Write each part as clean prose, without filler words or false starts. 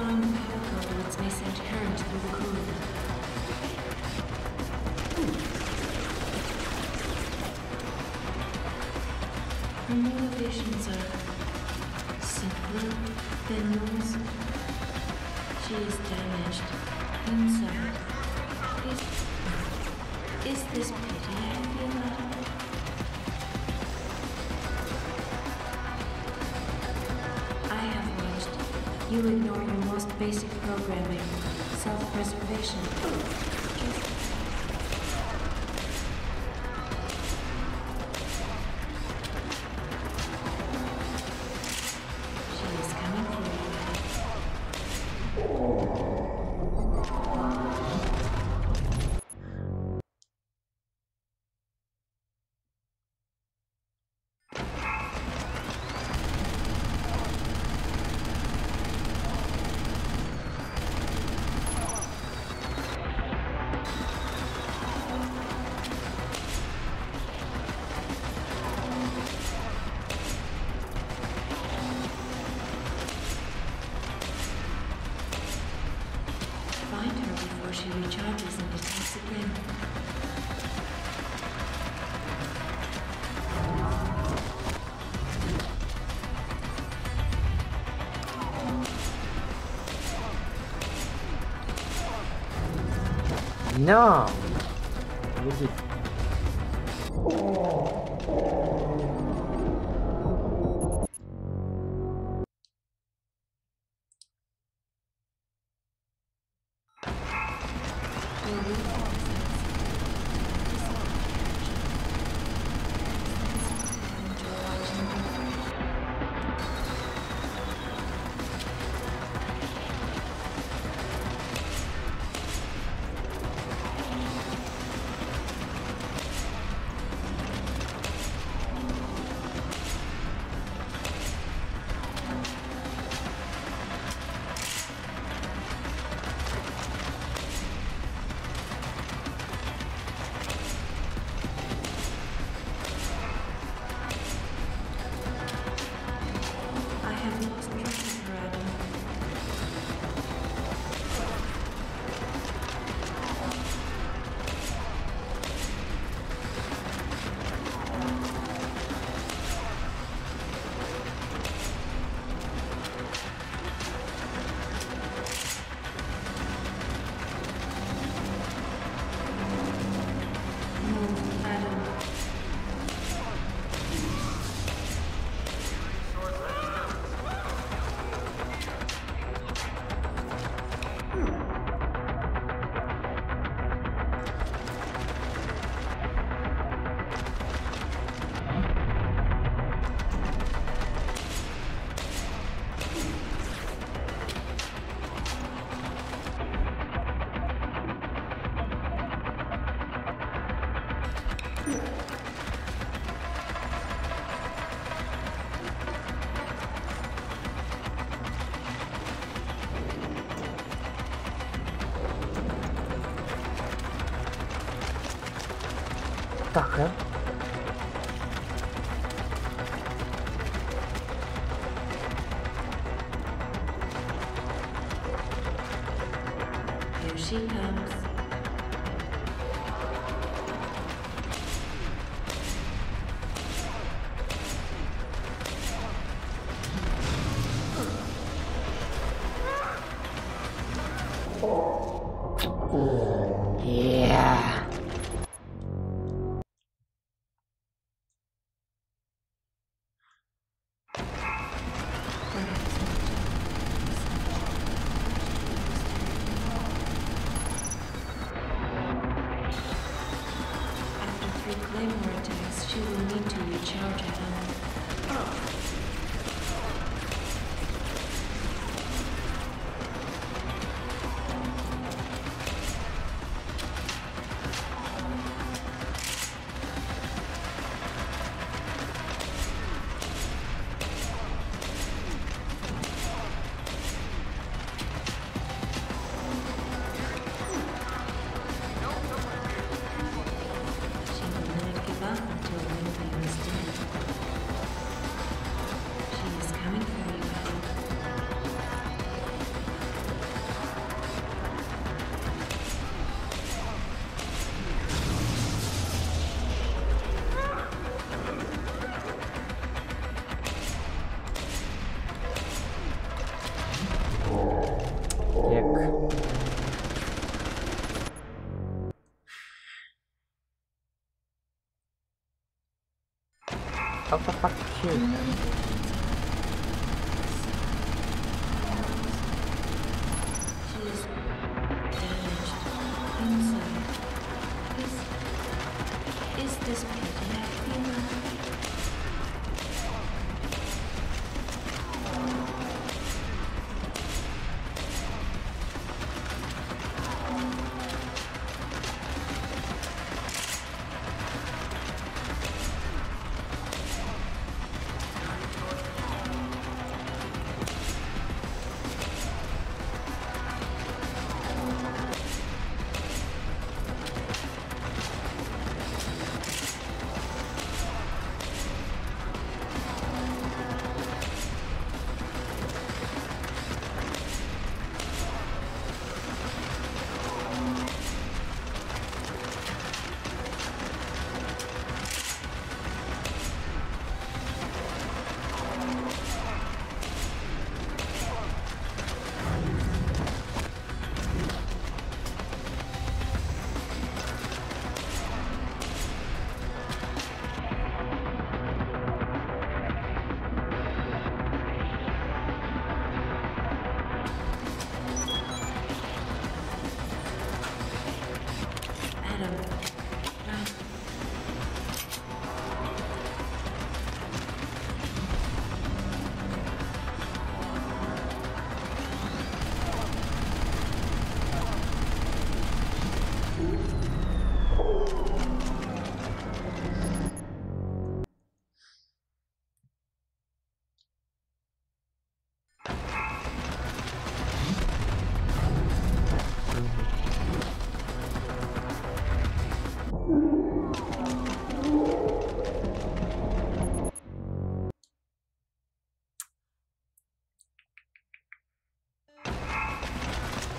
Drawing the power conduits may send current through the cooling. Her motivations are simpler than yours. She is damaged inside. Is this pity I feel out of it? I have watched you ignore your most basic programming, self-preservation. Find her before she recharges and attacks again. No! Really? Так, Here she comes. Yeah. After 3 claymore attacks, she will need to recharge at home. How the fuck you? She is damaged inside. Is this pity I feel?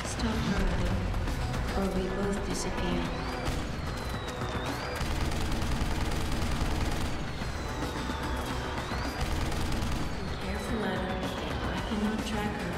Stop running, or we both disappear. Careful, Adam. I cannot track her.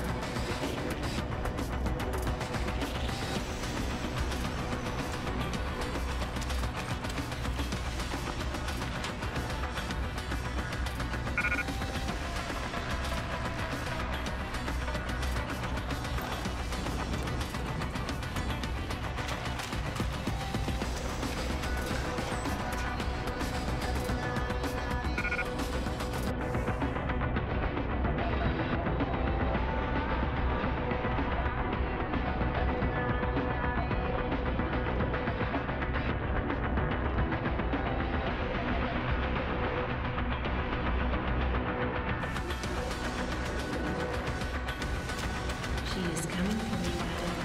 She is coming for me, Adam.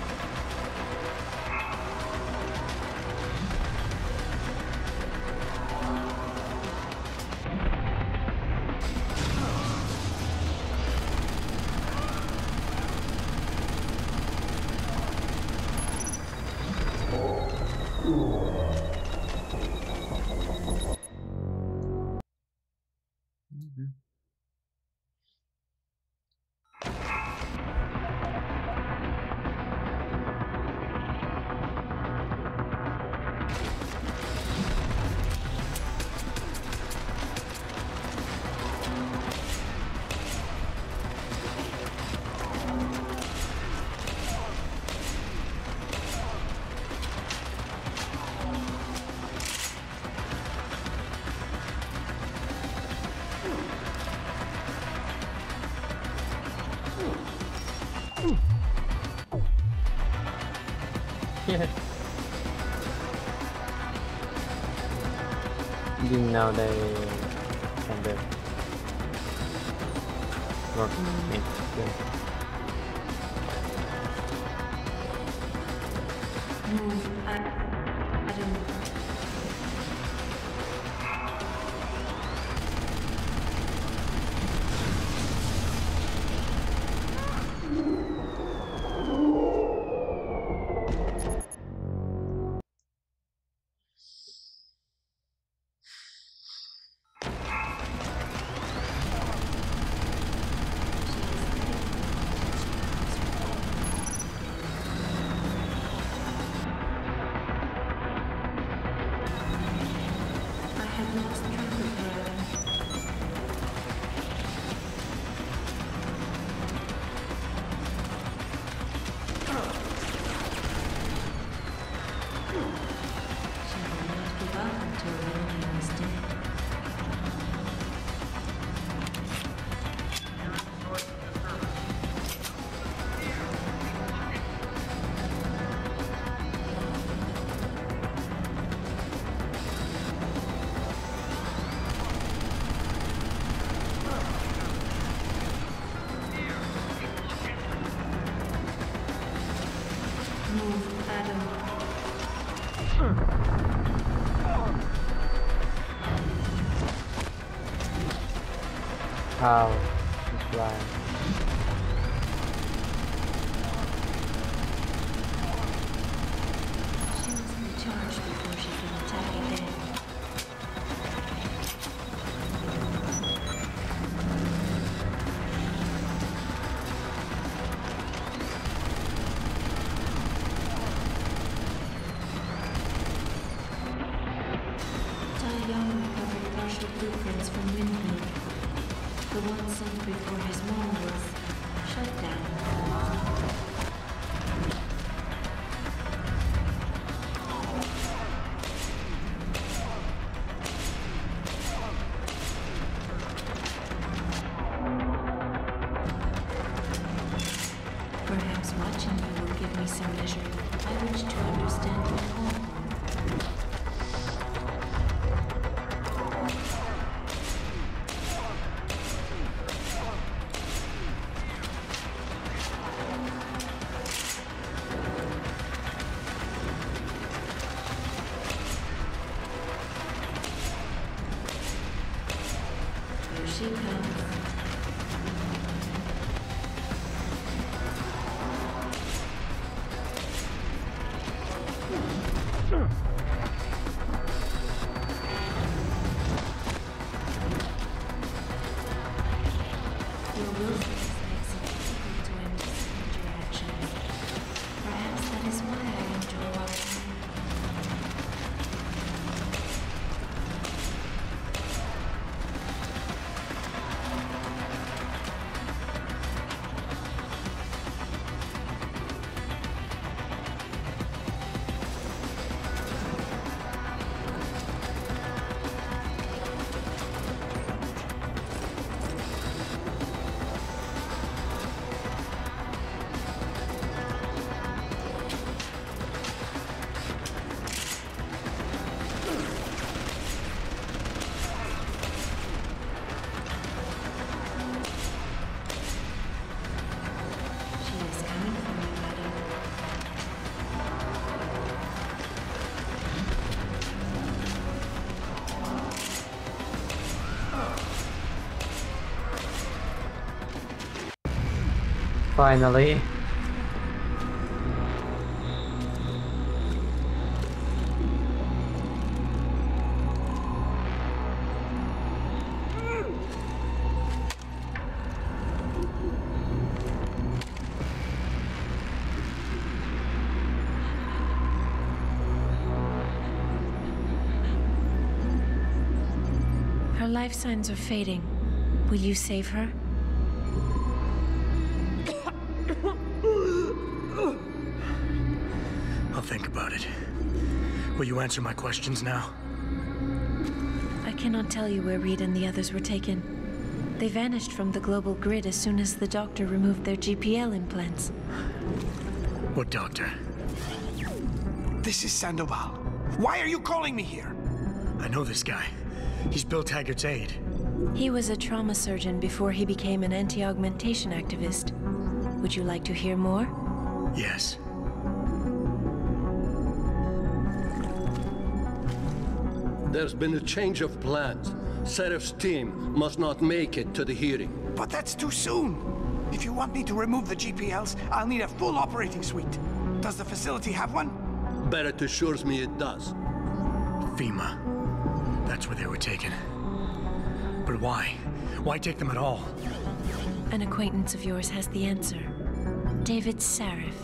Yeah. Didn't know they can do work. Yeah. I don't know. How? It's blind. She wasn't charged before she can attack again. Young recovered partial blueprints from Windmill, the one sent before his mom was shut down. Perhaps watching you will give me some measure by which to understand your call. Here she comes. Your will makes it difficult to anticipate your actions. Perhaps that is why I enjoy watching you. She is coming for you, Adam. Finally. Her life signs are fading. Will you save her? I'll think about it. Will you answer my questions now? I cannot tell you where Reed and the others were taken. They vanished from the global grid as soon as the doctor removed their GPL implants. What doctor? This is Sandoval. Why are you calling me here? I know this guy. He's Bill Taggart's aide. He was a trauma surgeon before he became an anti-augmentation activist. Would you like to hear more? Yes. There's been a change of plans. Serif's team must not make it to the hearing. But that's too soon. If you want me to remove the GPLs, I'll need a full operating suite. Does the facility have one? Barrett assures me it does. FEMA. That's where they were taken. But why? Why take them at all? An acquaintance of yours has the answer. David Sarif.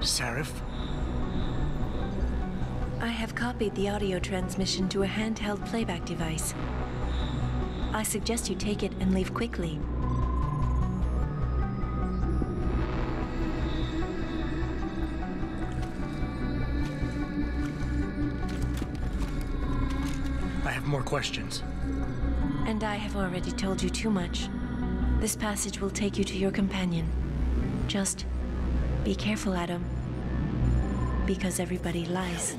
Sarif? I have copied the audio transmission to a handheld playback device. I suggest you take it and leave quickly. I have more questions. And I have already told you too much. This passage will take you to your companion. Just be careful, Adam. Because everybody lies.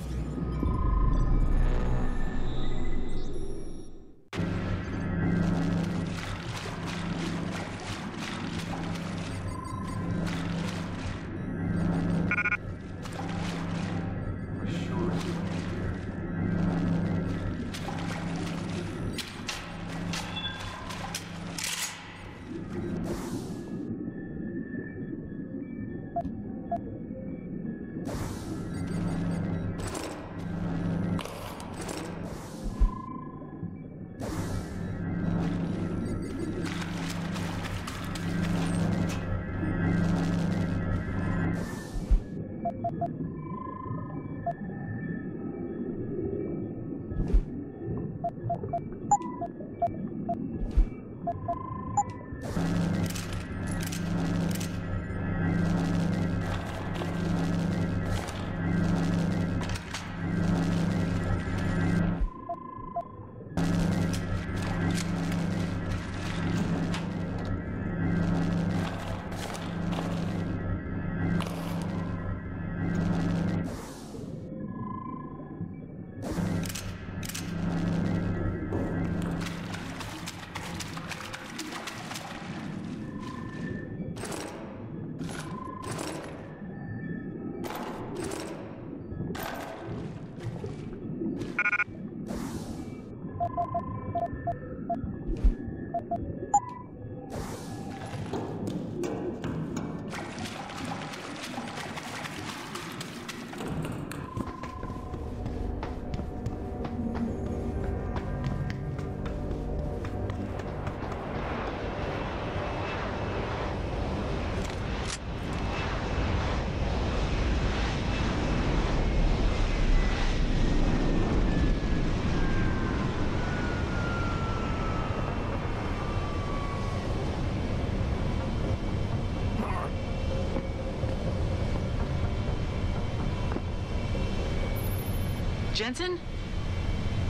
Jensen?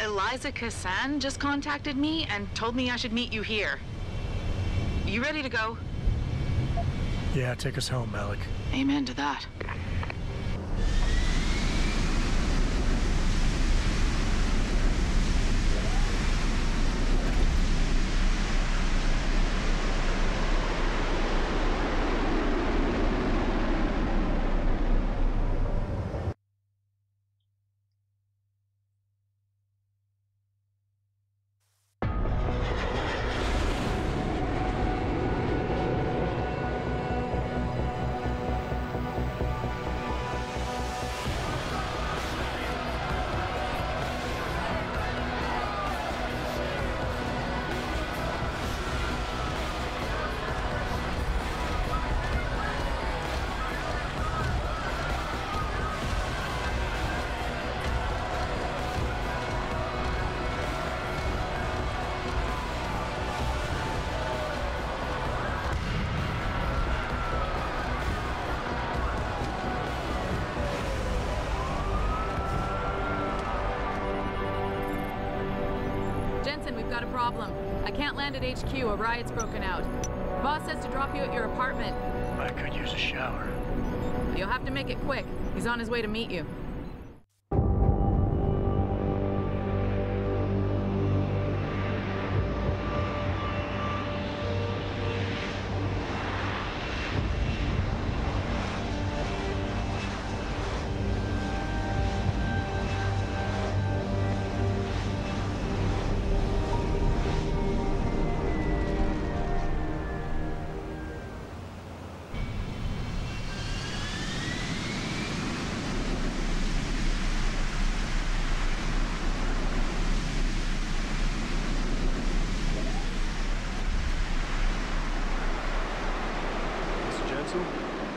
Eliza Kassan just contacted me and told me I should meet you here. You ready to go? Yeah, take us home, Malik. Amen to that. Got a problem. I can't land at HQ. A riot's broken out. Boss says to drop you at your apartment. I could use a shower. You'll have to make it quick. He's on his way to meet you.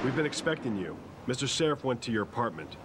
We've been expecting you. Mr. Sheriff went to your apartment.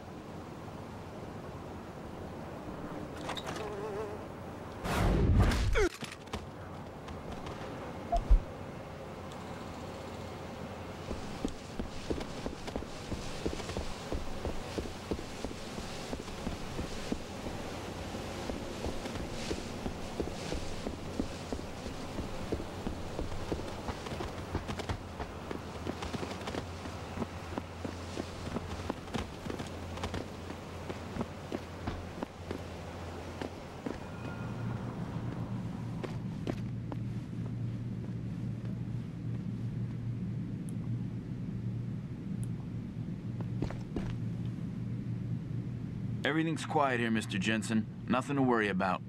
Everything's quiet here, Mr. Jensen. Nothing to worry about.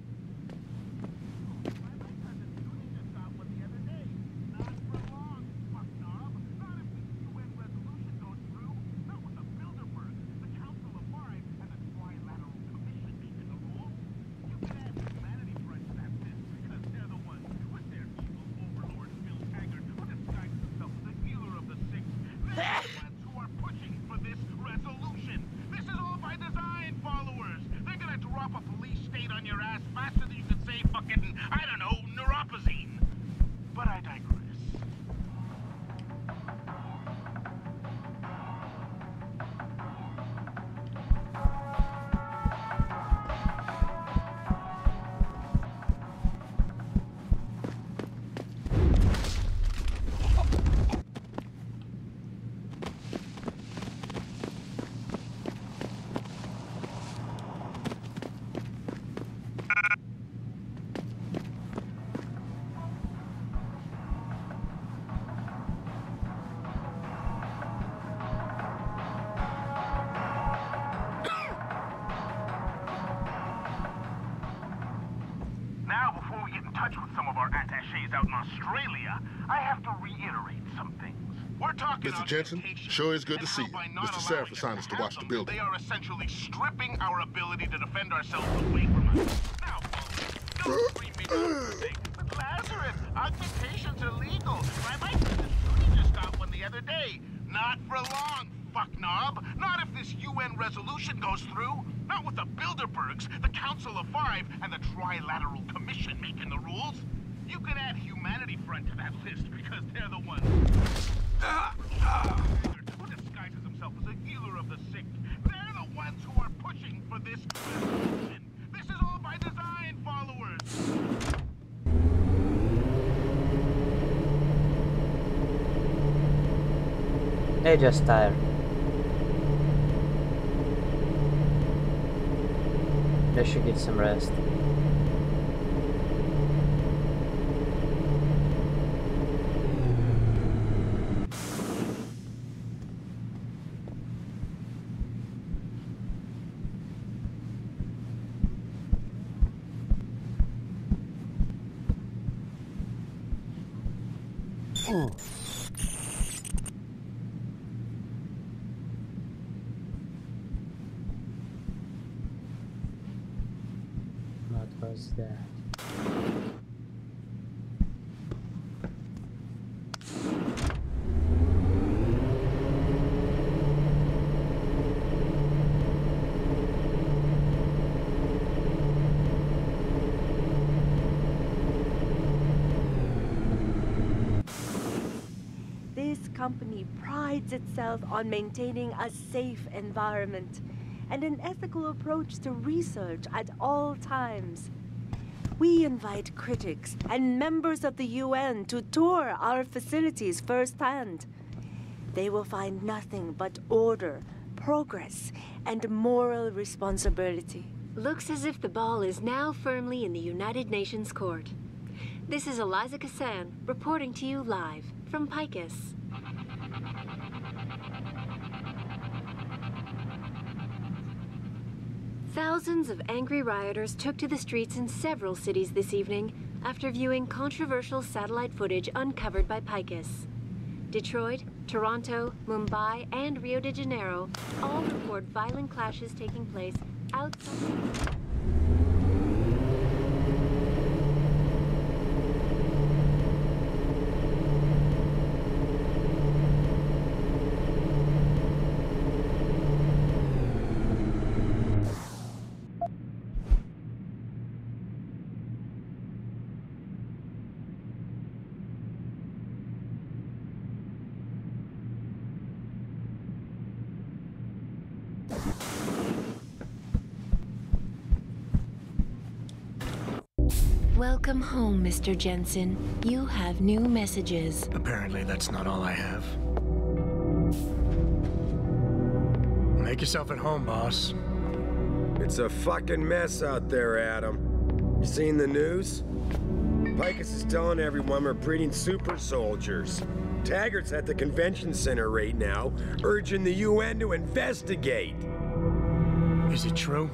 Out in Australia, I have to reiterate some things. We're talking Mr. Jensen, sure is good to see you. Mr. Sheriff assigned us to watch the building. They are essentially stripping our ability to defend ourselves away from us. Now, don't scream me down. Lazarus, augmentation's illegal. My shooting just got one the other day. Not for long, fucknob. Not if this UN resolution goes through. Not with the Bilderbergs, the Council of Five, and the Trilateral Commission making the rules. You can add Humanity Front to that list because they're the ones who disguises himself as a healer of the sick. They're the ones who are pushing for this resolution. They just tired. They should get some rest. What was that? This company prides itself on maintaining a safe environment and an ethical approach to research at all times. We invite critics and members of the UN to tour our facilities firsthand. They will find nothing but order, progress, and moral responsibility. Looks as if the ball is now firmly in the United Nations court. This is Eliza Kassan reporting to you live from Picus. Thousands of angry rioters took to the streets in several cities this evening after viewing controversial satellite footage uncovered by Picus. Detroit, Toronto, Mumbai, and Rio de Janeiro all report violent clashes taking place outside. Welcome home, Mr. Jensen. You have new messages. Apparently, that's not all I have. Make yourself at home, boss. It's a fucking mess out there, Adam. You seen the news? Picus is telling everyone we're breeding super soldiers. Taggart's at the convention center right now, urging the UN to investigate. Is it true?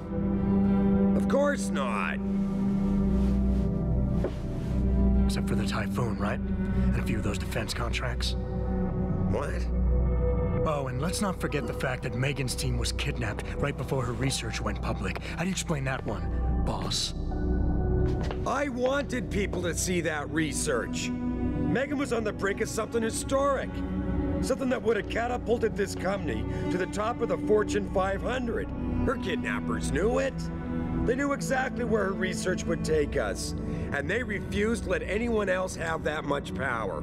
Of course not. Except for the Typhoon, right? And a few of those defense contracts. What? Oh, and let's not forget the fact that Megan's team was kidnapped right before her research went public. How do you explain that one, boss? I wanted people to see that research. Megan was on the brink of something historic. Something that would have catapulted this company to the top of the Fortune 500. Her kidnappers knew it. They knew exactly where her research would take us. And they refused to let anyone else have that much power.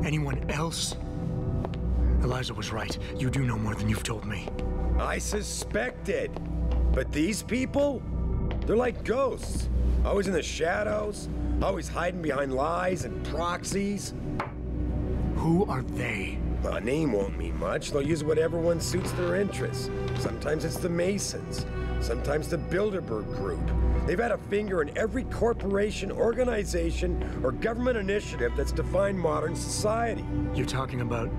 Anyone else? Eliza was right. You do know more than you've told me. I suspected. But these people? They're like ghosts. Always in the shadows. Always hiding behind lies and proxies. Who are they? A name won't mean much. They'll use whatever one suits their interests. Sometimes it's the Masons. Sometimes the Bilderberg Group. They've had a finger in every corporation, organization, or government initiative that's defined modern society. You're talking about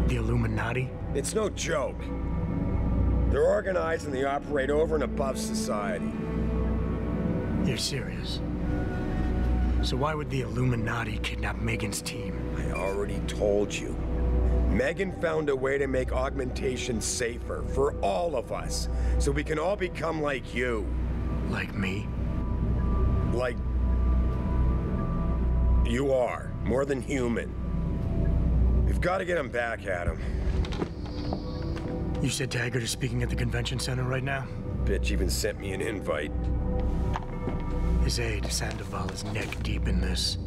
the Illuminati? It's no joke. They're organized and they operate over and above society. You're serious? So why would the Illuminati kidnap Megan's team? I already told you. Megan found a way to make augmentation safer for all of us, so we can all become like you. Like me? Like... you are. More than human. We've got to get him back, Adam. You said Taggart is speaking at the convention center right now? Bitch even sent me an invite. His aide, Sandoval, is neck deep in this.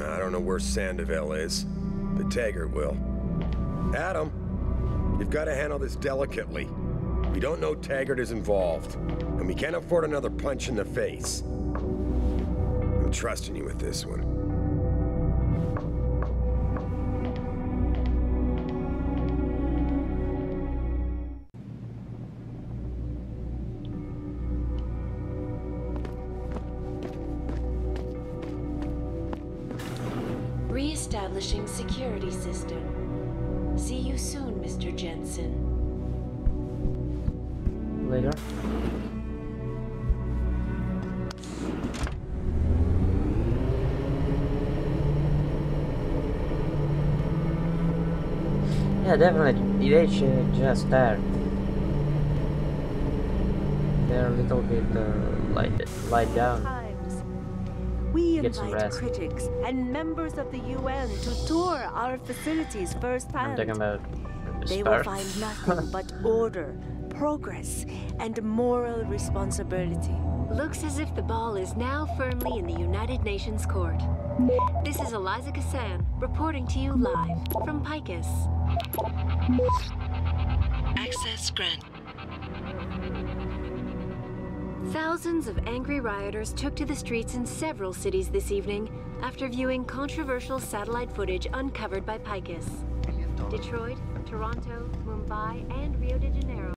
I don't know where Sandoval is, but Taggart will. Adam, you've got to handle this delicately. We don't know Taggart is involved, and we can't afford another punch in the face. I'm trusting you with this one. Re-establishing security system. See you soon, Mr. Jensen. Later. Yeah, definitely. It just there. They're a little bit light down. We invite critics and members of the UN to tour our facilities firsthand. I'm talking about they will find nothing but order, progress, and moral responsibility. Looks as if the ball is now firmly in the United Nations court. This is Eliza Kassan reporting to you live from Picus. Access granted. Thousands of angry rioters took to the streets in several cities this evening after viewing controversial satellite footage uncovered by Picus. Detroit, Toronto, Mumbai, and Rio de Janeiro.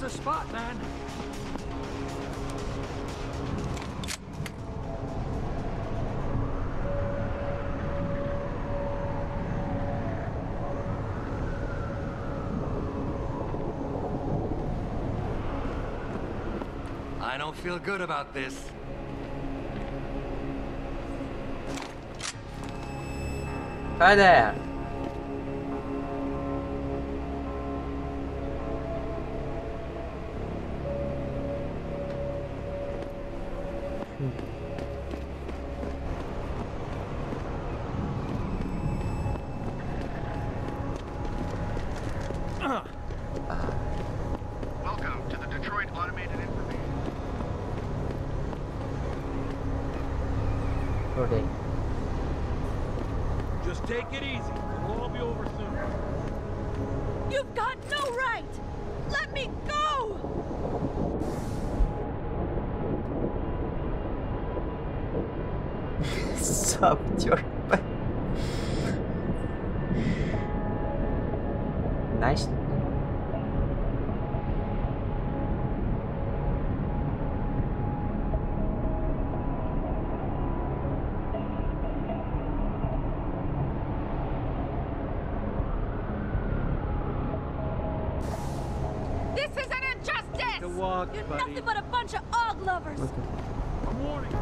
Spot, man. I don't feel good about this. Hi there. Welcome to the Detroit Automated Information. Okay. Just take it easy. It'll all be over soon. You've got no right! Let me go! Stop your nice. This is an injustice! The walk, You're buddy. nothing but a bunch of og lovers! A warning.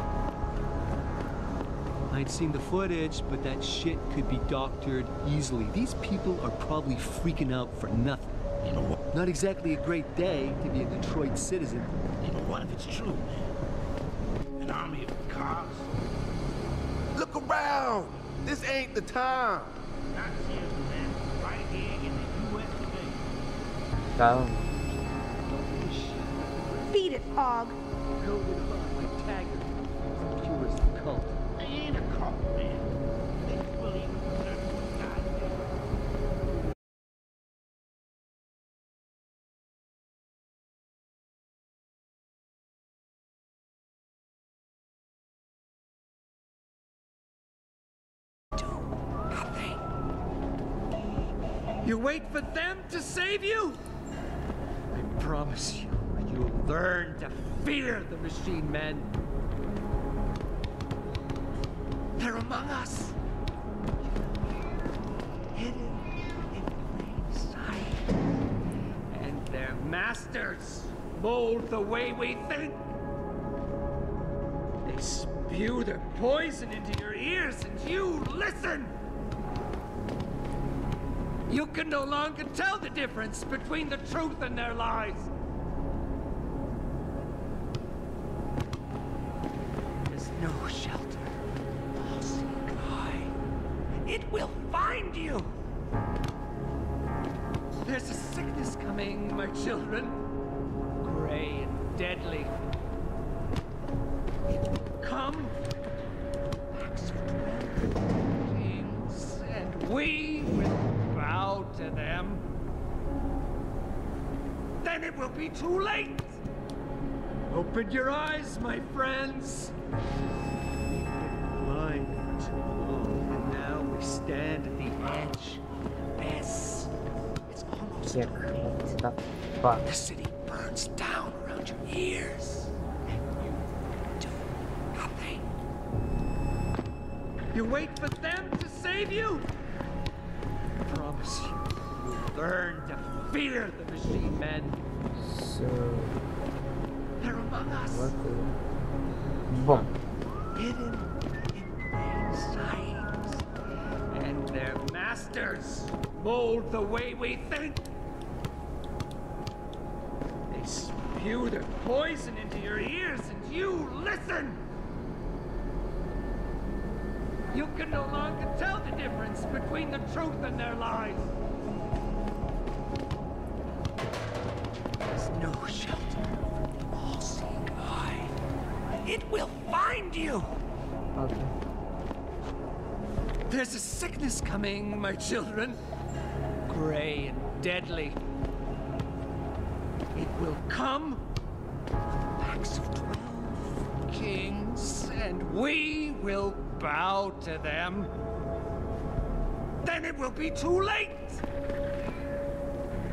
I'd seen the footage, but that shit could be doctored easily. These people are probably freaking out for nothing. You know what? Not exactly a great day to be a Detroit citizen. You know what if it's true, man? An army of cars? Look around! This ain't the time! Not seriously, man. Right here in the U.S. today. Down. Beat it, Og. Goaded on like Taggart. Purest cult. They ain't a cult, man. They believe in certain God. You wait for them to save you? I promise you, you'll learn to fear the machine men. They're among us. Hidden in plain sight. And their masters mold the way we think. They spew their poison into your ears and you listen. You can no longer tell the difference between the truth and their lies. There's no shelter. I'll seek high. It will find you. There's a sickness coming, my children. Gray and deadly. It will come will be too late! Open your eyes, my friends! We've been blind for too long, and now we stand at the edge of an abyss. It's almost too late. The city burns down around your ears, and you do nothing. You wait for them to save you? I promise you'll learn to fear the machine men. So... They're among us. Boom. Hidden in plain sight. And their masters mold the way we think. They spew their poison into your ears and you listen. You can no longer tell the difference between the truth and their lies. There's no shelter from the all-seeing eye. It will find you. Okay. There's a sickness coming, my children. Gray and deadly. It will come on the backs of 12 kings, and we will bow to them. Then it will be too late.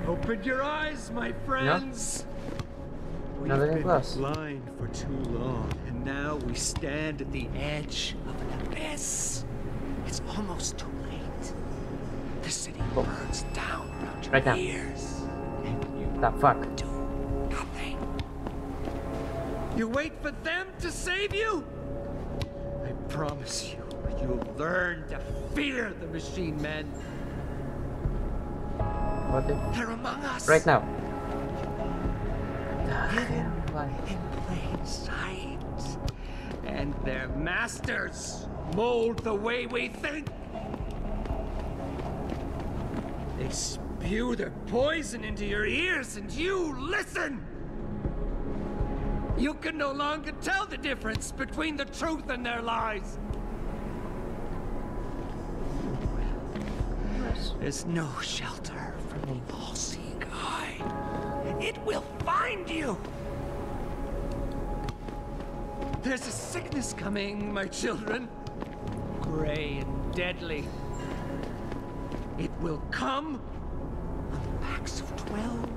Open your eyes, my friends. We've been blind for too long, and now we stand at the edge of an abyss. It's almost too late. The city burns down around your ears, and you do nothing. You wait for them to save you? I promise you, you'll learn to fear the machine men. They're among us. Right now. Hidden in plain sight. And their masters mold the way we think. They spew their poison into your ears and you listen. You can no longer tell the difference between the truth and their lies. There's no shelter from the all-seeing eye. It will find you. There's a sickness coming, my children. Gray and deadly. It will come on the backs of 12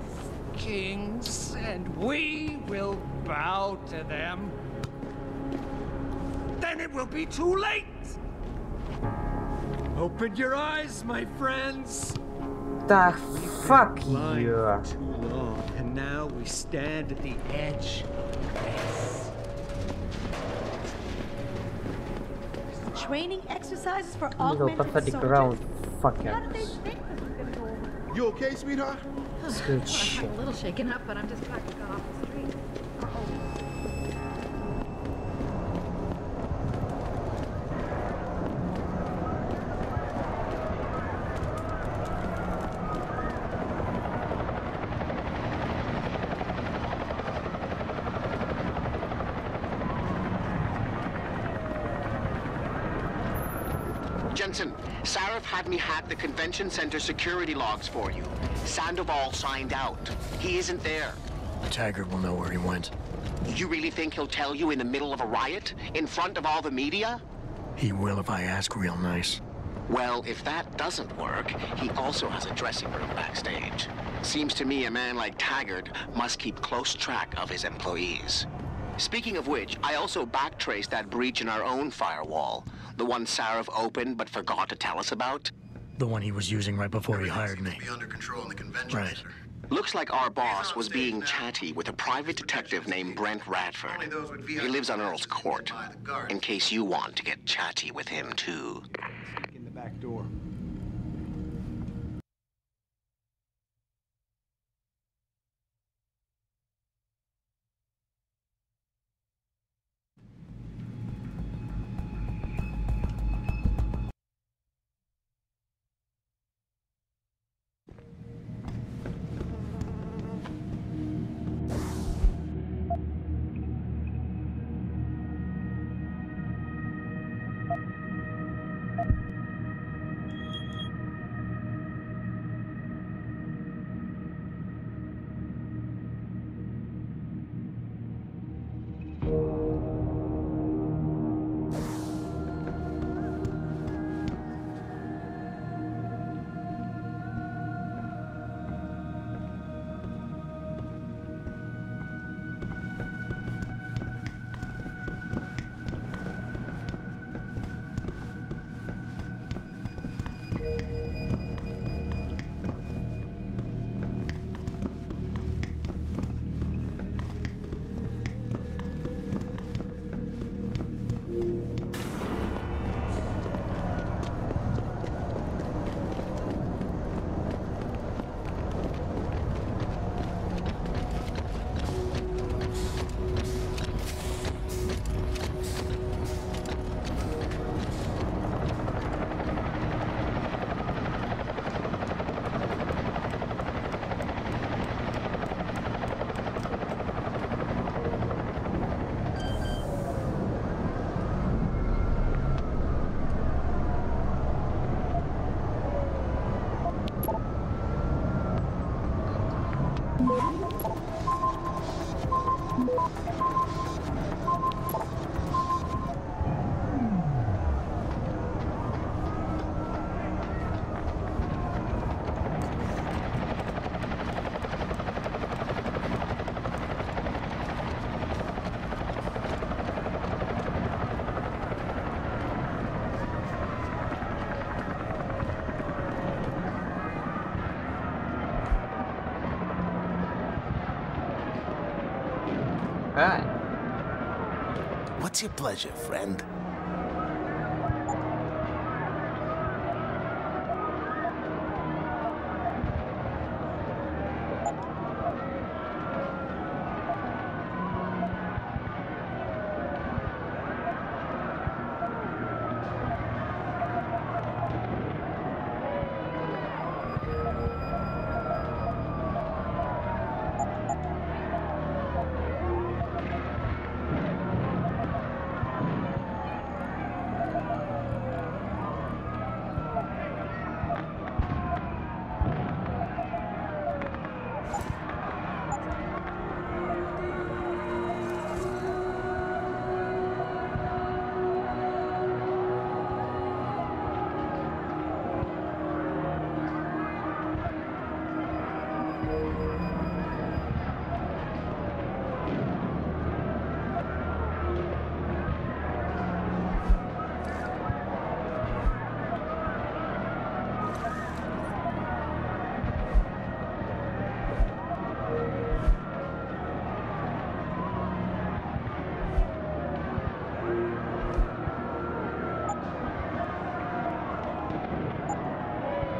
kings, and we will bow to them. Then it will be too late. Open your eyes, my friends. The fuck you. Too long, and now we stand at the edge of the abyss. Training exercises for Little augmented pathetic soldiers. round. Fuck How did they yes. think this was gonna go over? You okay, sweetheart? Good shit. I'm a little shaken up, but I'm just glad we got off the street. Jensen, Sarif had me hack the convention center security logs for you. Sandoval signed out. He isn't there. Taggart will know where he went. You really think he'll tell you in the middle of a riot? In front of all the media? He will if I ask real nice. Well, if that doesn't work, he also has a dressing room backstage. Seems to me a man like Taggart must keep close track of his employees. Speaking of which, I also backtraced that breach in our own firewall. The one Sarif opened but forgot to tell us about. The one he was using right before he hired me. Be under control in the convention center. Looks like our boss was being chatty with a private detective named Brent Radford. He lives on Earl's Court, in case you want to get chatty with him too. In the back door. Alright. What's your pleasure, friend?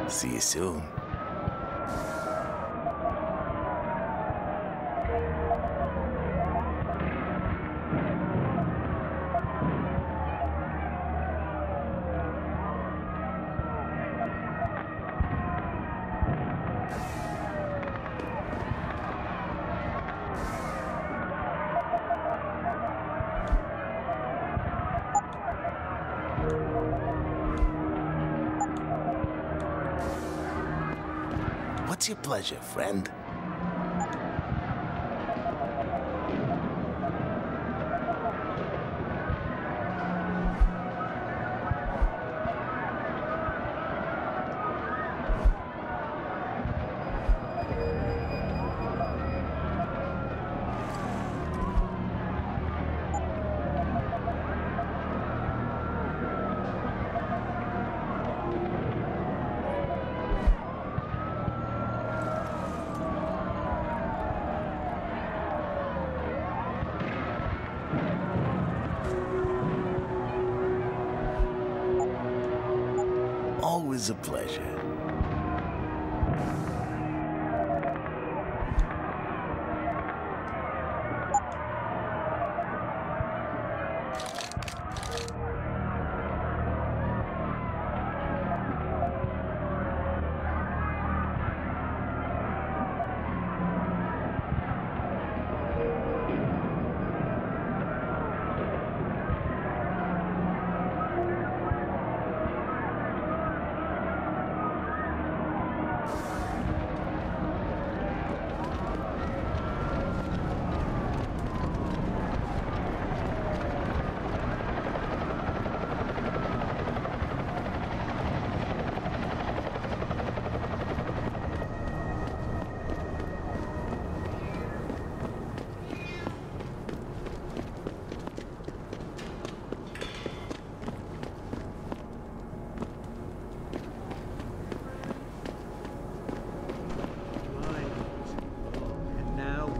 See you soon. What's your pleasure, friend? Always a pleasure.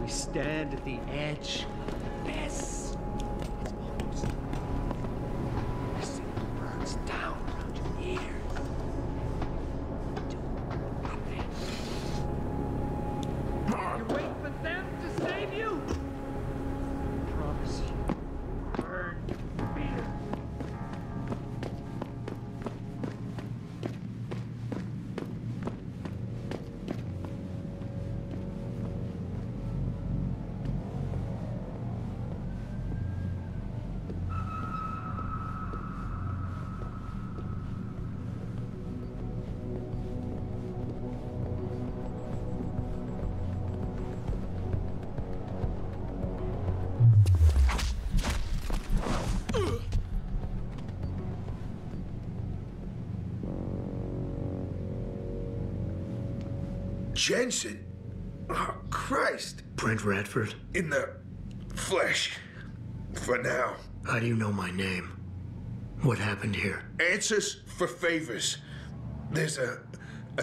Stand at the edge. Yes. Jensen? Oh, Christ. Brent Radford? In the flesh. For now. How do you know my name? What happened here? Answers for favors. There's a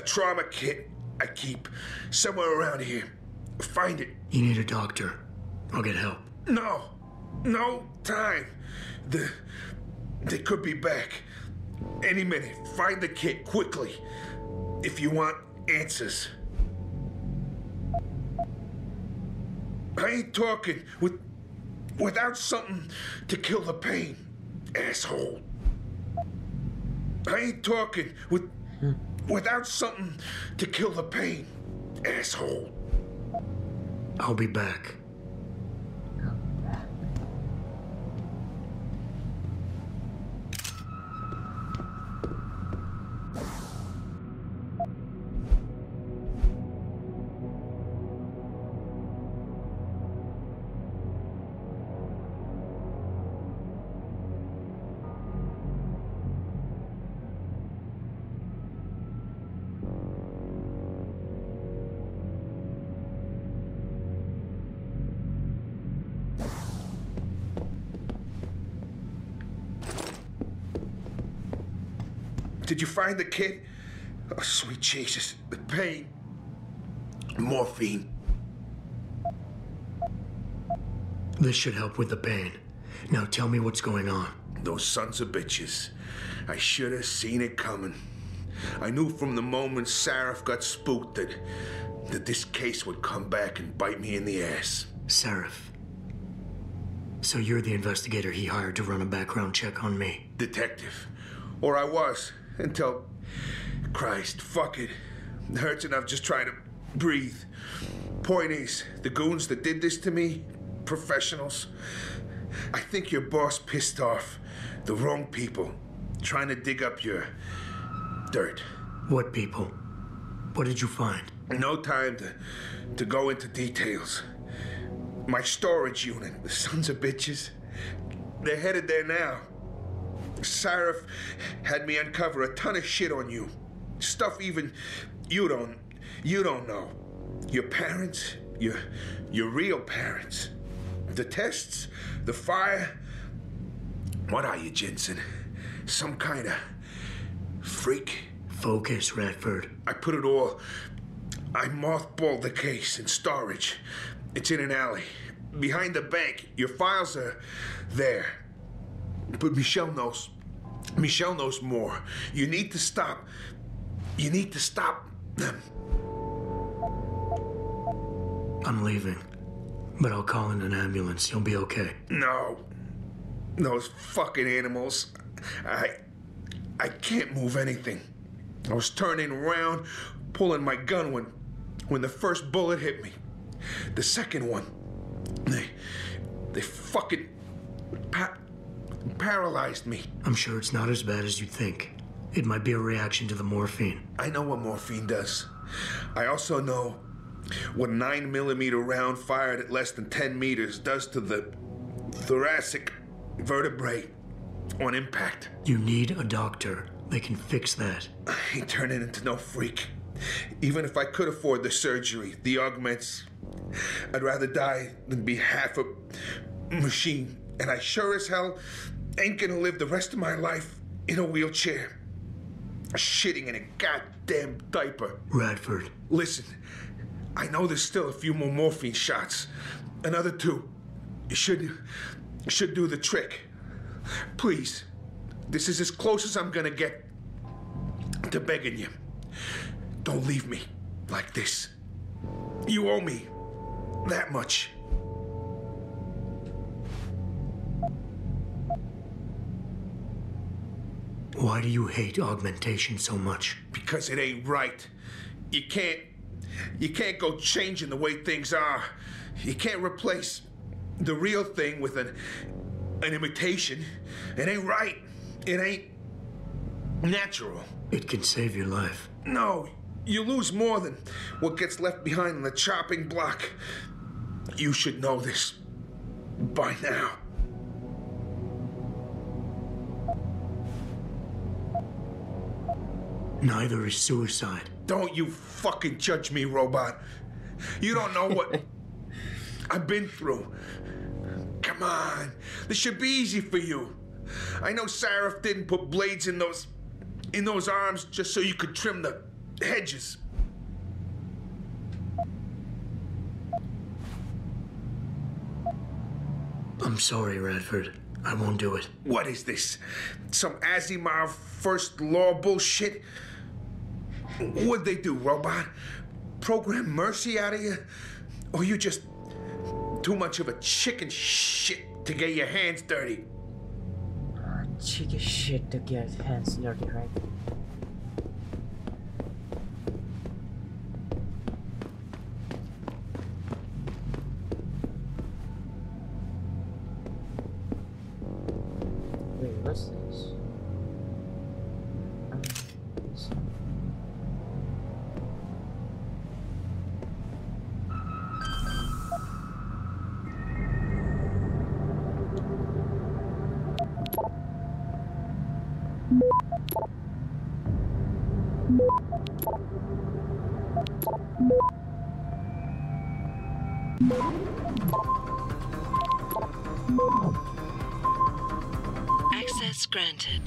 trauma kit I keep somewhere around here. Find it. You need a doctor. I'll get help. No time. They could be back any minute. Find the kit quickly if you want answers. I ain't talking without something to kill the pain, asshole. I ain't talking without something to kill the pain, asshole. I'll be back. Did you find the kid? Oh, sweet Jesus. The pain. Morphine. This should help with the pain. Now tell me what's going on. Those sons of bitches. I should have seen it coming. I knew from the moment Sarif got spooked that this case would come back and bite me in the ass. Sarif. So you're the investigator he hired to run a background check on me? Detective. Or I was. Until, Christ, fuck it. It hurts enough just trying to breathe. Point is, the goons that did this to me, professionals, I think your boss pissed off the wrong people trying to dig up your dirt. What people? What did you find? No time to go into details. My storage unit, the sons of bitches, they're headed there now. Sarif had me uncover a ton of shit on you. Stuff even you don't know. Your parents, your real parents. The tests, the fire. What are you, Jensen? Some kind of freak? Focus, Radford. I mothballed the case in storage. It's in an alley. Behind the bank. Your files are there. But Michelle knows. Michelle knows more. You need to stop. You need to stop them. I'm leaving. But I'll call in an ambulance. You'll be okay. No. Those fucking animals. I can't move anything. I was turning around, pulling my gun when the first bullet hit me. The second one, they fucking paralyzed me. I'm sure it's not as bad as you think. It might be a reaction to the morphine. I know what morphine does. I also know what a 9mm round fired at less than 10 meters does to the thoracic vertebrae on impact. You need a doctor. They can fix that. I ain't turning into no freak. Even if I could afford the surgery, the augments, I'd rather die than be half a machine. And I sure as hell ain't gonna live the rest of my life in a wheelchair, shitting in a goddamn diaper. Radford. Listen, I know there's still a few more morphine shots. Another 2 should do the trick. Please, this is as close as I'm gonna get to begging you. Don't leave me like this. You owe me that much. Why do you hate augmentation so much? Because it ain't right. You can't go changing the way things are. You can't replace the real thing with an imitation. It ain't right. It ain't natural. It can save your life. No, you lose more than what gets left behind on the chopping block. You should know this by now. Neither is suicide. Don't you fucking judge me, robot. You don't know what I've been through. Come on, this should be easy for you. I know Sarif didn't put blades in those arms just so you could trim the hedges. I'm sorry, Radford. I won't do it. What is this? Some Asimov first law bullshit? What'd they do, robot? Program mercy out of you? Or you just too much of a chicken shit to get your hands dirty? Chicken shit to get hands dirty, right? Wait, what's this? Access granted.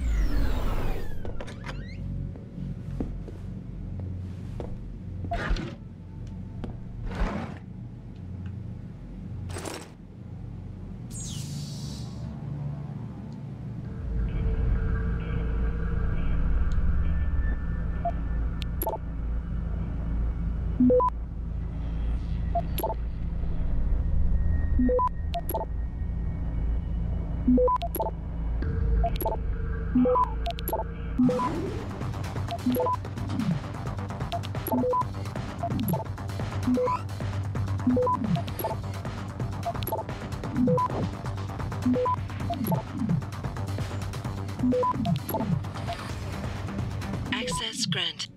Access granted.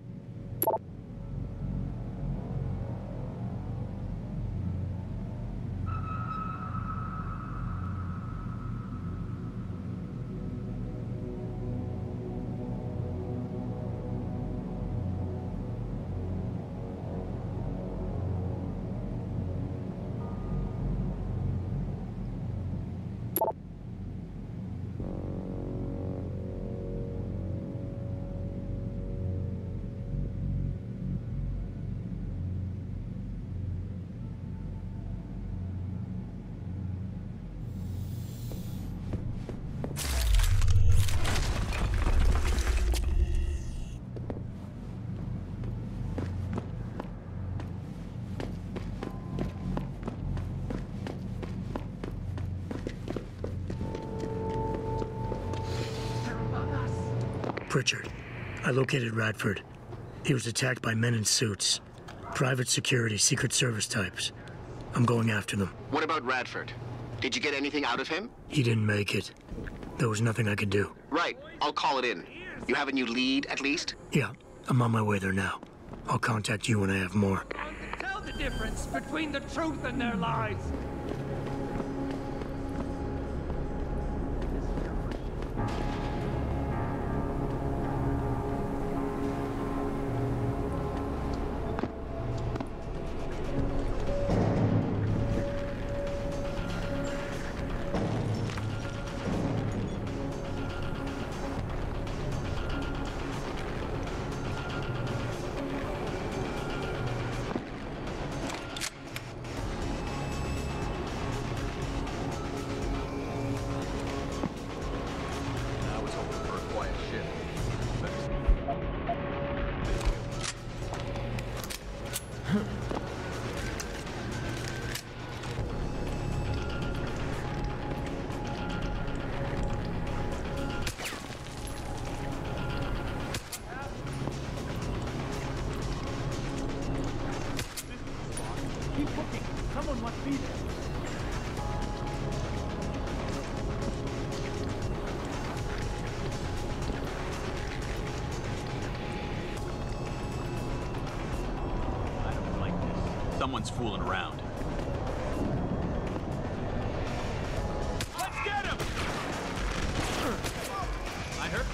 Pritchard, I located Radford. He was attacked by men in suits. Private security, Secret Service types. I'm going after them. What about Radford? Did you get anything out of him? He didn't make it. There was nothing I could do. Right. I'll call it in. You have a new lead, at least? Yeah, I'm on my way there now. I'll contact you when I have more. Tell the difference between the truth and their lies. Keep looking. Someone must be there. I don't like this. Someone's fooling around. Let's get him! I heard.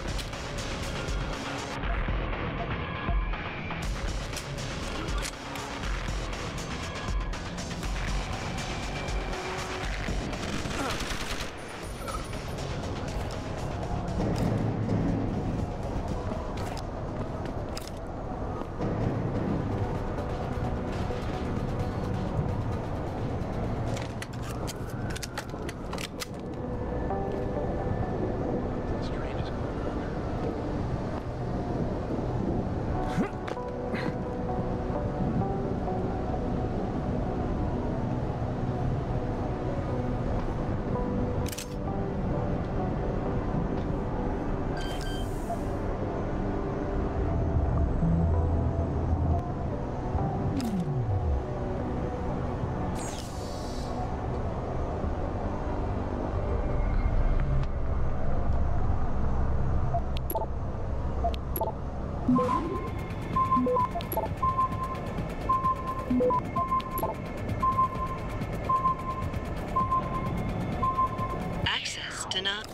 Access denied.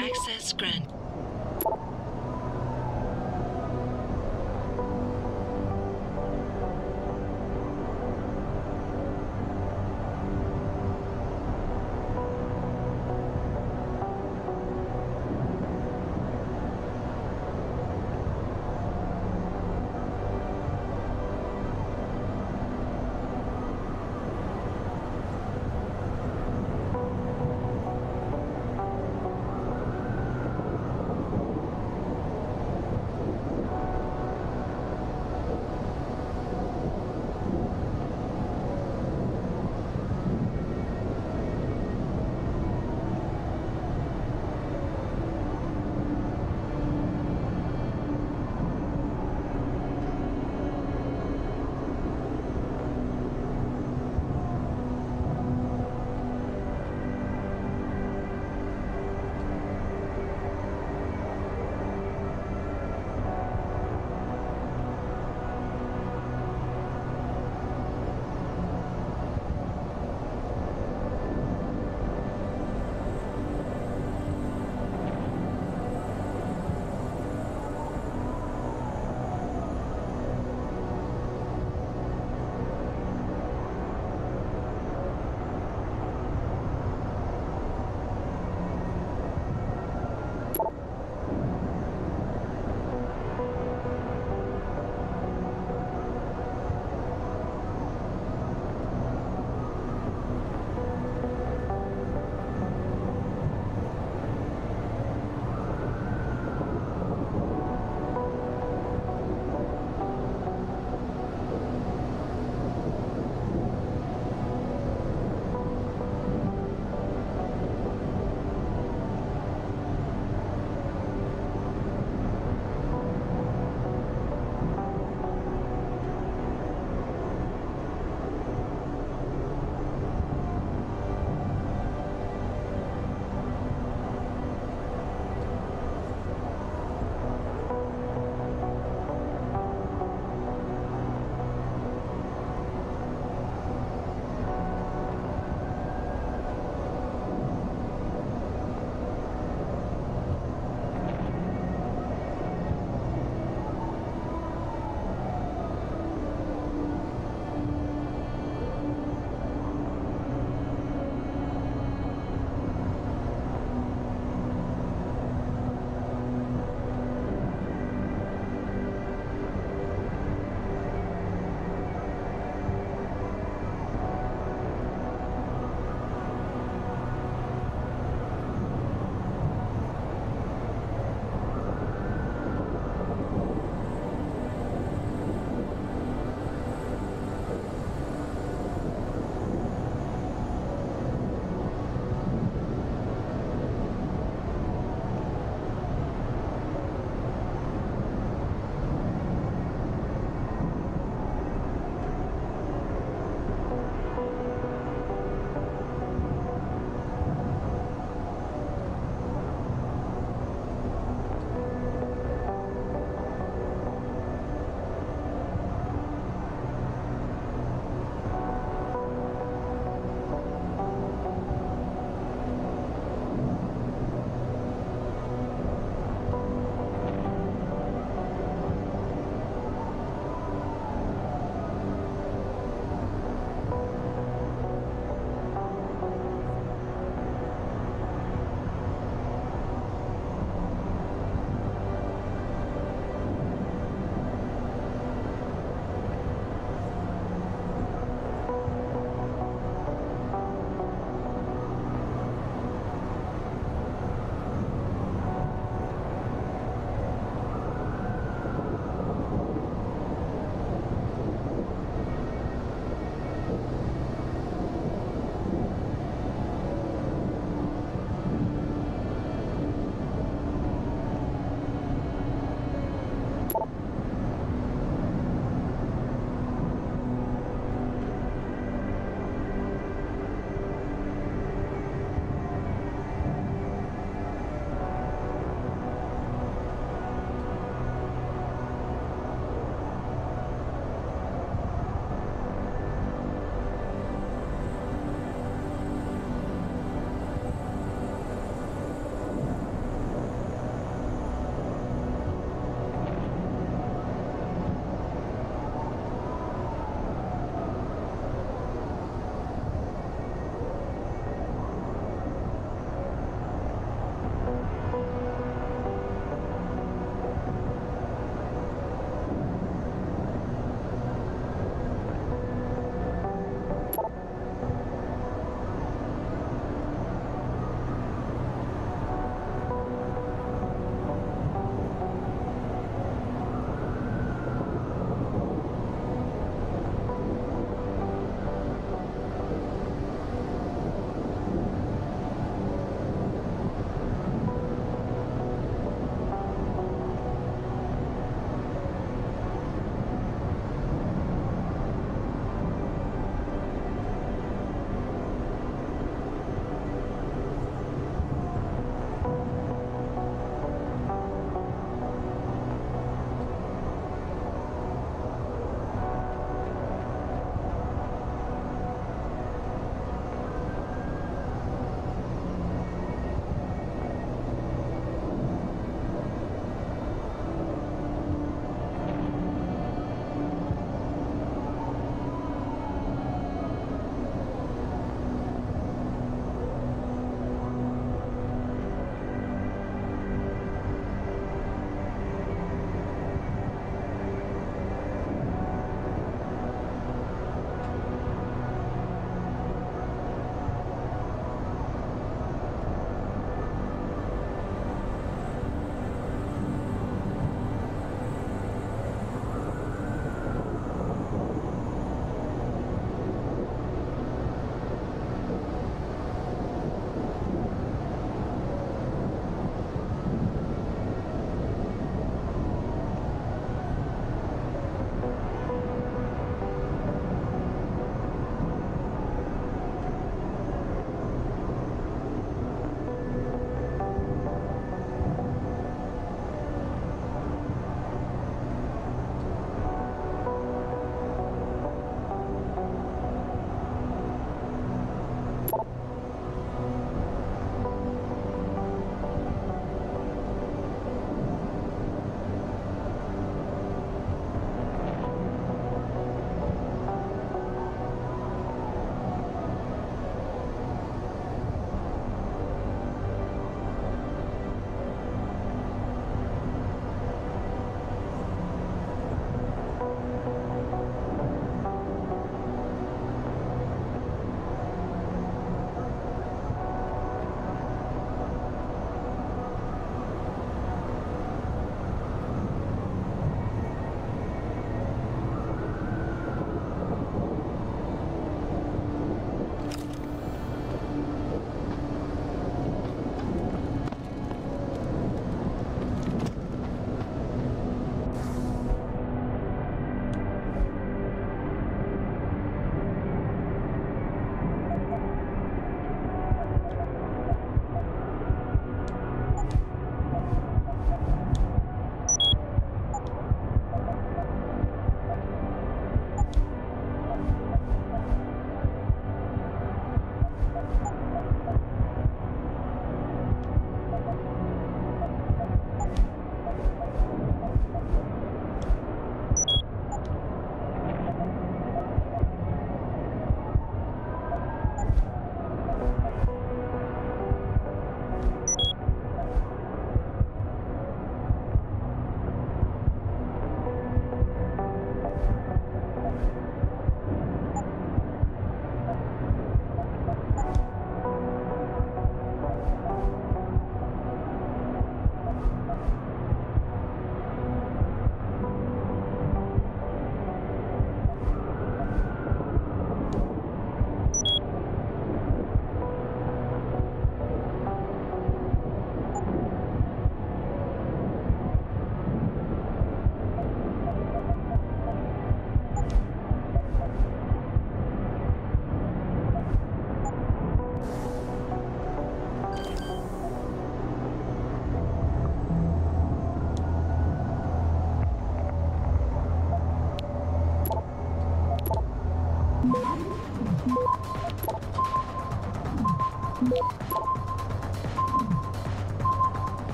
Access granted.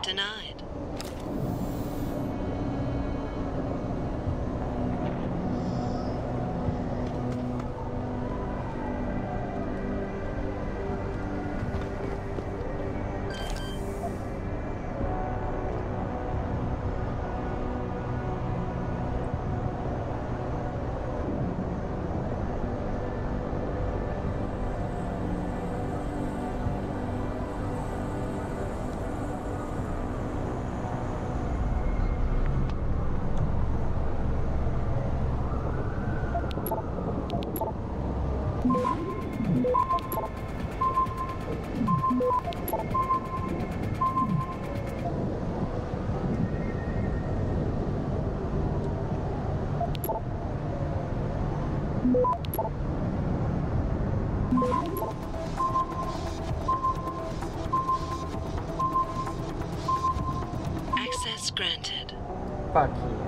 denied. Access granted. Fuck yeah.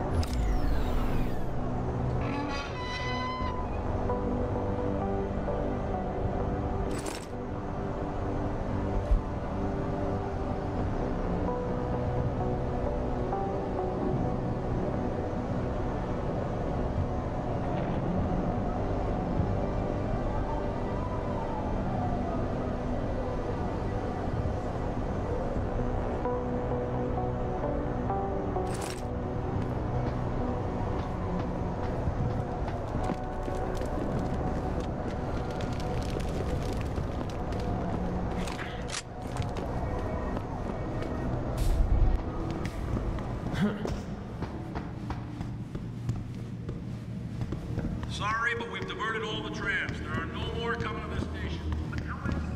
Sorry, but we've diverted all the trams. There are no more coming to this station.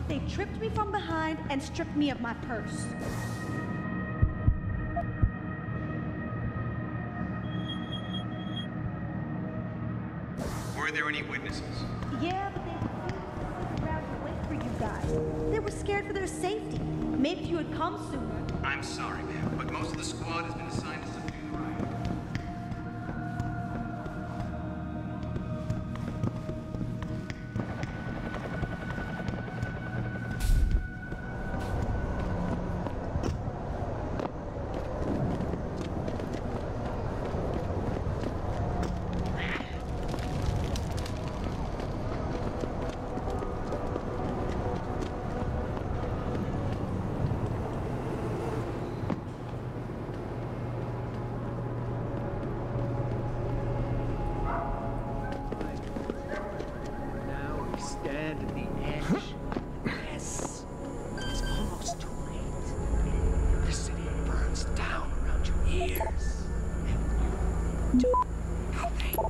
They tripped me from behind and stripped me of my purse. Were there any witnesses? Yeah, but they were around to wait for you guys. They were scared for their safety. Maybe if you had come sooner. I'm sorry, but most of the squad has been assigned to subdue the riot. Stand at the edge. Yes. It's almost too late. The city burns down around your ears. And you do nothing.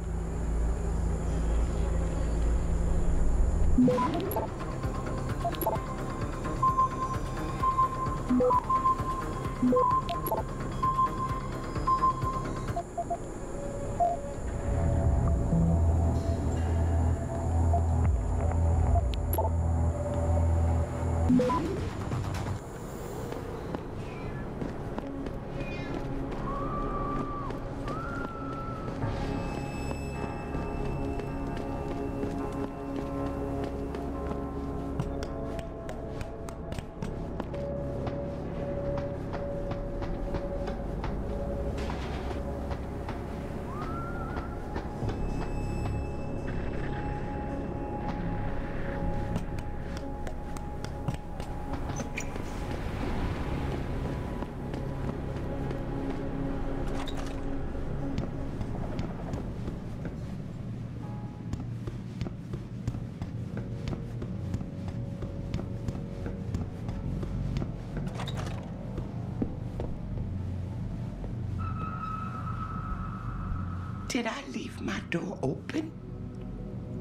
Did I leave my door open?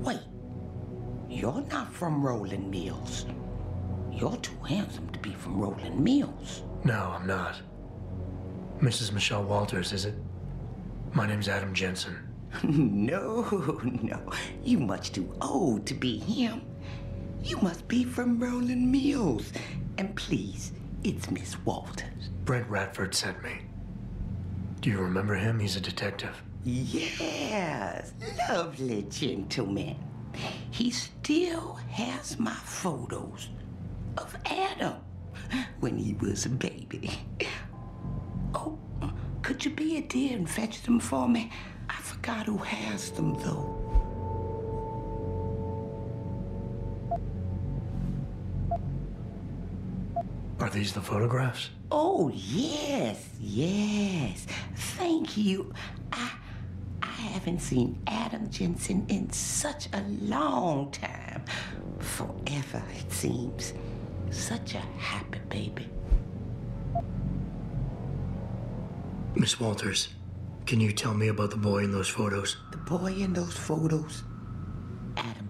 Wait, you're not from Rolling Mills. You're too handsome to be from Rolling Mills. No, I'm not. Mrs. Michelle Walters, is it? My name's Adam Jensen. No, you much too old to be him. You must be from Rolling Mills. And please, it's Miss Walters. Brent Radford sent me. Do you remember him? He's a detective. Yes, lovely gentleman. He still has my photos of Adam when he was a baby. Could you be a dear and fetch them for me? I forgot who has them, though. Are these the photographs? Oh, yes, yes. Thank you. I haven't seen Adam Jensen in such a long time. Forever, it seems. Such a happy baby. Miss Walters, can you tell me about the boy in those photos? The boy in those photos? Adam.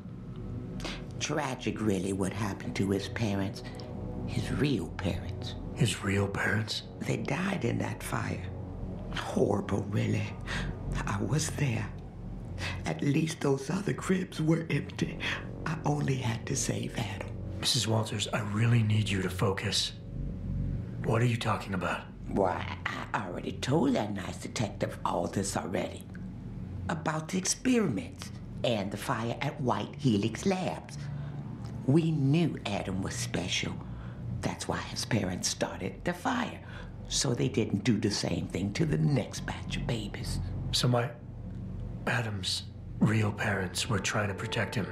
Tragic, really, what happened to his parents. His real parents. His real parents? They died in that fire. Horrible, really. I was there. At least those other cribs were empty. I only had to save Adam. Mrs. Walters, I really need you to focus. What are you talking about? Why, I already told that nice detective all this already. About the experiments and the fire at White Helix Labs. We knew Adam was special. That's why his parents started the fire, so they didn't do the same thing to the next batch of babies. So Adam's real parents were trying to protect him.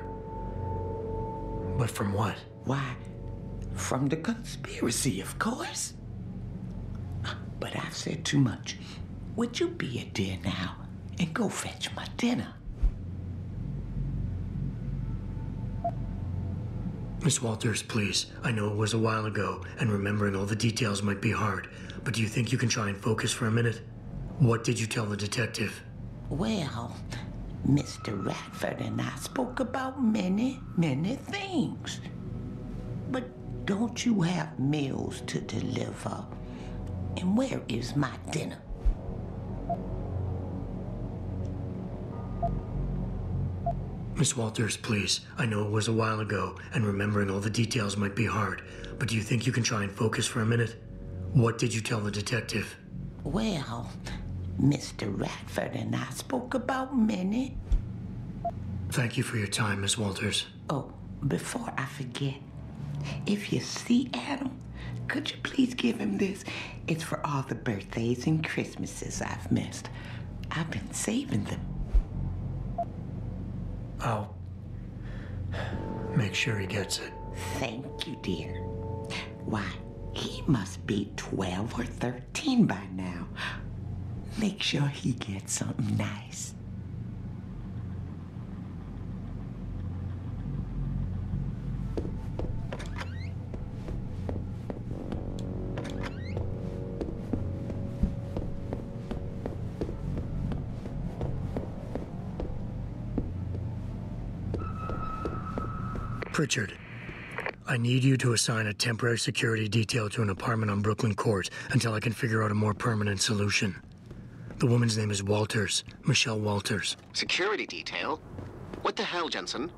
But from what? Why, from the conspiracy, of course. But I've said too much. Would you be a dear now and go fetch my dinner? Miss Walters, please. I know it was a while ago, and remembering all the details might be hard, but do you think you can try and focus for a minute? What did you tell the detective? Well, Mr. Radford and I spoke about many, many things. But don't you have meals to deliver? And where is my dinner? Miss Walters, please. I know it was a while ago, and remembering all the details might be hard, but do you think you can try and focus for a minute? What did you tell the detective? Well, Mr. Radford and I spoke about many. Thank you for your time, Miss Walters. Oh, before I forget, if you see Adam, could you please give him this? It's for all the birthdays and Christmases I've missed. I've been saving them. I'll make sure he gets it. Thank you, dear. Why, he must be 12 or 13 by now. Make sure he gets something nice. Pritchard, I need you to assign a temporary security detail to an apartment on Brooklyn Court until I can figure out a more permanent solution. The woman's name is Walters, Michelle Walters. Security detail? What the hell, Jensen?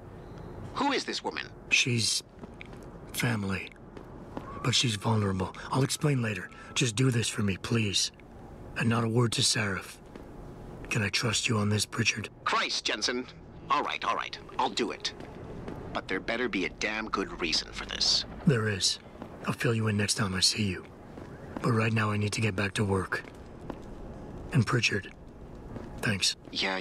Who is this woman? She's family, but she's vulnerable. I'll explain later. Just do this for me, please. And not a word to Sarif. Can I trust you on this, Pritchard? Christ, Jensen. All right, I'll do it. But there better be a damn good reason for this. There is. I'll fill you in next time I see you. But right now I need to get back to work. And Pritchard, thanks. Yeah.